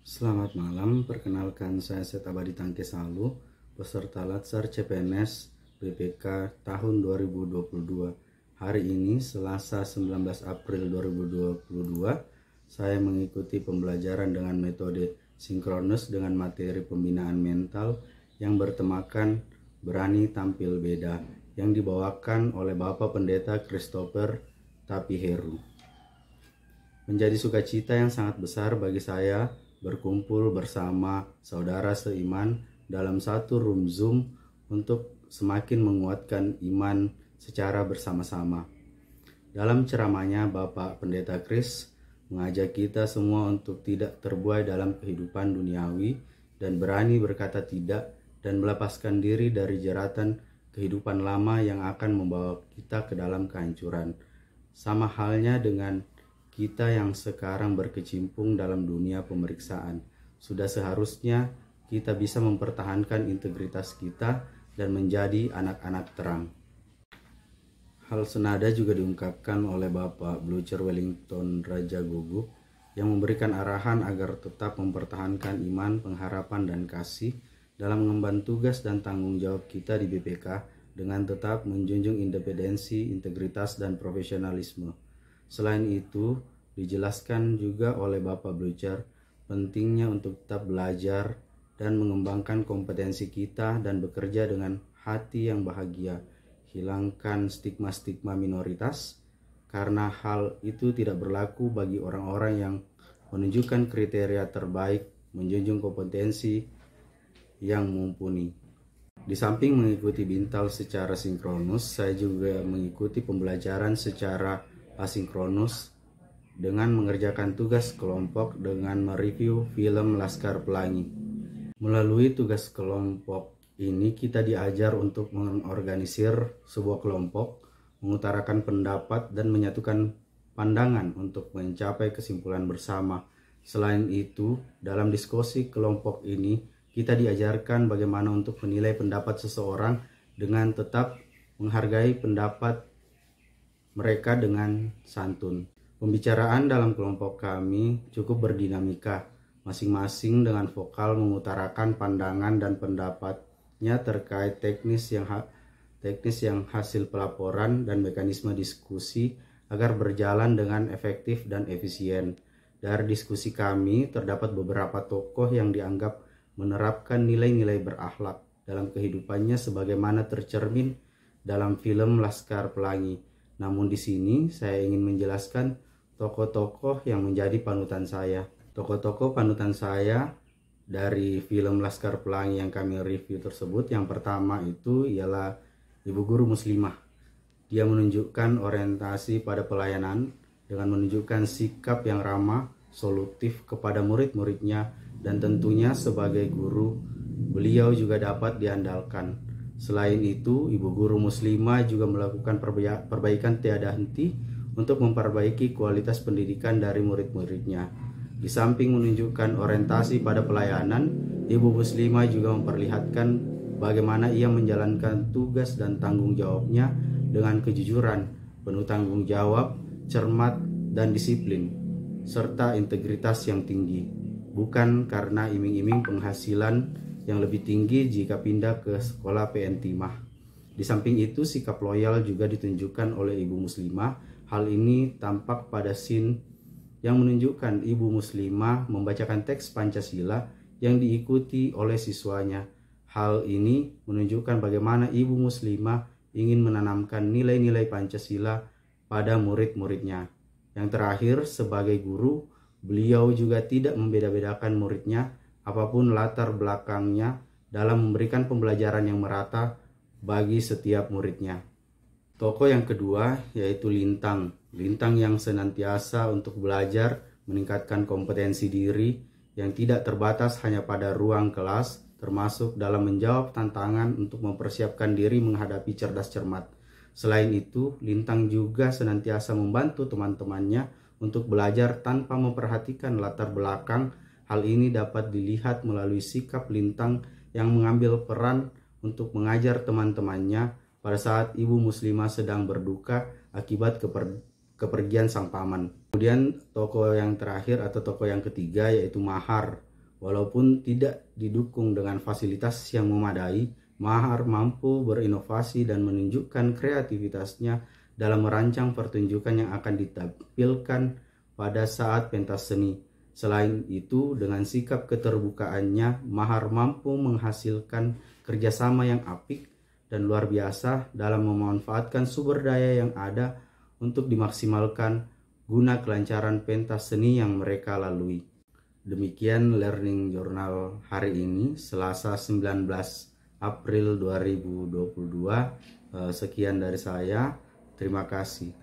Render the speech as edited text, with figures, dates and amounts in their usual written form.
Selamat malam, perkenalkan saya Seta Badi Tangke Salu, peserta Latsar CPNS BPK tahun 2022. Hari ini Selasa 19 April 2022, saya mengikuti pembelajaran dengan metode sinkronus dengan materi pembinaan mental yang bertemakan Berani Tampil Beda yang dibawakan oleh Bapak Pendeta Christopher Tapiheru. Menjadi sukacita yang sangat besar bagi saya berkumpul bersama saudara seiman dalam satu room Zoom untuk semakin menguatkan iman secara bersama-sama. Dalam ceramahnya, Bapak Pendeta Chris mengajak kita semua untuk tidak terbuai dalam kehidupan duniawi dan berani berkata tidak dan melepaskan diri dari jeratan kehidupan lama yang akan membawa kita ke dalam kehancuran. Sama halnya dengan kita yang sekarang berkecimpung dalam dunia pemeriksaan, sudah seharusnya kita bisa mempertahankan integritas kita dan menjadi anak-anak terang. Hal senada juga diungkapkan oleh Bapak Blucher Wellington Raja Guguk yang memberikan arahan agar tetap mempertahankan iman, pengharapan, dan kasih dalam mengemban tugas dan tanggung jawab kita di BPK dengan tetap menjunjung independensi, integritas, dan profesionalisme. Selain itu, dijelaskan juga oleh Bapak Blucher pentingnya untuk tetap belajar dan mengembangkan kompetensi kita dan bekerja dengan hati yang bahagia, hilangkan stigma-stigma minoritas, karena hal itu tidak berlaku bagi orang-orang yang menunjukkan kriteria terbaik, menjunjung kompetensi yang mumpuni. Di samping mengikuti Bintal secara sinkronus, saya juga mengikuti pembelajaran secara asinkronus dengan mengerjakan tugas kelompok dengan mereview film Laskar Pelangi. Melalui tugas kelompok ini kita diajar untuk mengorganisir sebuah kelompok, mengutarakan pendapat dan menyatukan pandangan untuk mencapai kesimpulan bersama. Selain itu, dalam diskusi kelompok ini kita diajarkan bagaimana untuk menilai pendapat seseorang dengan tetap menghargai pendapat mereka dengan santun. Pembicaraan dalam kelompok kami cukup berdinamika, masing-masing dengan vokal mengutarakan pandangan dan pendapatnya terkait teknis yang hasil pelaporan dan mekanisme diskusi agar berjalan dengan efektif dan efisien. Dari diskusi kami terdapat beberapa tokoh yang dianggap menerapkan nilai-nilai berakhlak dalam kehidupannya sebagaimana tercermin dalam film Laskar Pelangi. Namun di sini saya ingin menjelaskan tokoh-tokoh yang menjadi panutan saya. Tokoh-tokoh panutan saya dari film Laskar Pelangi yang kami review tersebut, yang pertama itu ialah Ibu Guru Muslimah. Dia menunjukkan orientasi pada pelayanan dengan menunjukkan sikap yang ramah, solutif kepada murid-muridnya, dan tentunya sebagai guru, beliau juga dapat diandalkan. Selain itu, Ibu Guru Muslimah juga melakukan perbaikan tiada henti untuk memperbaiki kualitas pendidikan dari murid-muridnya. Di samping menunjukkan orientasi pada pelayanan, Ibu Muslimah juga memperlihatkan bagaimana ia menjalankan tugas dan tanggung jawabnya dengan kejujuran, penuh tanggung jawab, cermat, dan disiplin, serta integritas yang tinggi, bukan karena iming-iming penghasilan yang lebih tinggi jika pindah ke sekolah PN Timah. Di samping itu, sikap loyal juga ditunjukkan oleh Ibu Muslimah. Hal ini tampak pada scene yang menunjukkan Ibu Muslimah membacakan teks Pancasila yang diikuti oleh siswanya. Hal ini menunjukkan bagaimana Ibu Muslimah ingin menanamkan nilai-nilai Pancasila pada murid-muridnya. Yang terakhir, sebagai guru, beliau juga tidak membeda-bedakan muridnya apapun latar belakangnya dalam memberikan pembelajaran yang merata bagi setiap muridnya. Tokoh yang kedua yaitu Lintang. Lintang yang senantiasa untuk belajar, meningkatkan kompetensi diri yang tidak terbatas hanya pada ruang kelas, termasuk dalam menjawab tantangan untuk mempersiapkan diri menghadapi cerdas cermat. Selain itu, Lintang juga senantiasa membantu teman-temannya untuk belajar tanpa memperhatikan latar belakang. Hal ini dapat dilihat melalui sikap Lintang yang mengambil peran untuk mengajar teman-temannya pada saat Ibu Muslimah sedang berduka akibat kepergian sang paman. Kemudian tokoh yang terakhir atau tokoh yang ketiga yaitu Mahar. Walaupun tidak didukung dengan fasilitas yang memadai, Mahar mampu berinovasi dan menunjukkan kreativitasnya dalam merancang pertunjukan yang akan ditampilkan pada saat pentas seni. Selain itu, dengan sikap keterbukaannya, Mahar mampu menghasilkan kerjasama yang apik dan luar biasa dalam memanfaatkan sumber daya yang ada untuk dimaksimalkan guna kelancaran pentas seni yang mereka lalui. Demikian Learning Journal hari ini, Selasa 19 April 2022. Sekian dari saya. Terima kasih.